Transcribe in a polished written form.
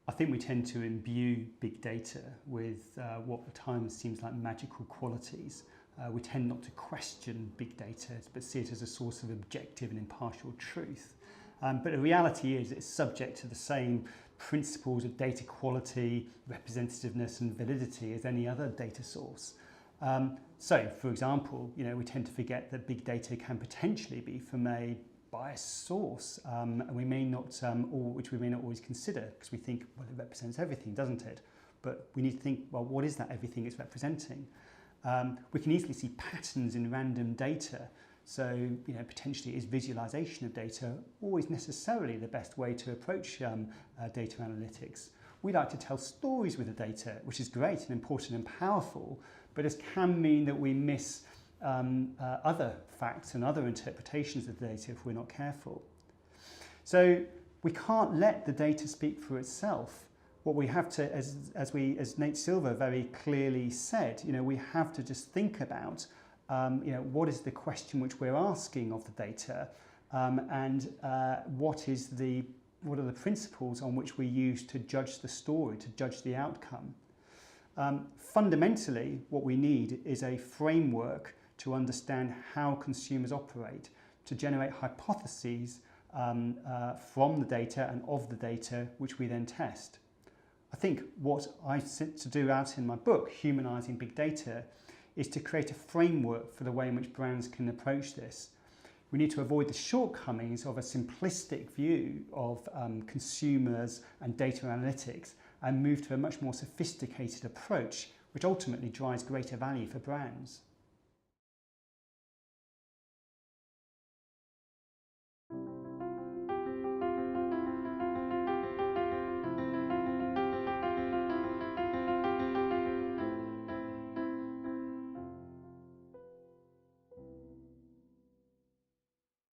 I think we tend to imbue big data with what at times seems like magical qualities. We tend not to question big data, but see it as a source of objective and impartial truth. But the reality is it's subject to the same principles of data quality, representativeness and validity as any other data source. So, for example, we tend to forget that big data can potentially be from a biased source, and which we may not always consider, because we think, well, it represents everything, doesn't it? But we need to think, well, what is that everything it's representing? We can easily see patterns in random data. So, potentially is visualization of data always necessarily the best way to approach data analytics? We like to tell stories with the data, which is great and important and powerful, but this can mean that we miss other facts and other interpretations of the data if we're not careful. So we can't let the data speak for itself. What we have to, as Nate Silver very clearly said, we have to just think about, what is the question which we're asking of the data, and what are the principles on which we use to judge the story, to judge the outcome. Fundamentally, what we need is a framework to understand how consumers operate, to generate hypotheses from the data and of the data, which we then test. I think what I set to do out in my book, Humanizing Big Data, is to create a framework for the way in which brands can approach this. We need to avoid the shortcomings of a simplistic view of consumers and data analytics and move to a much more sophisticated approach, which ultimately drives greater value for brands.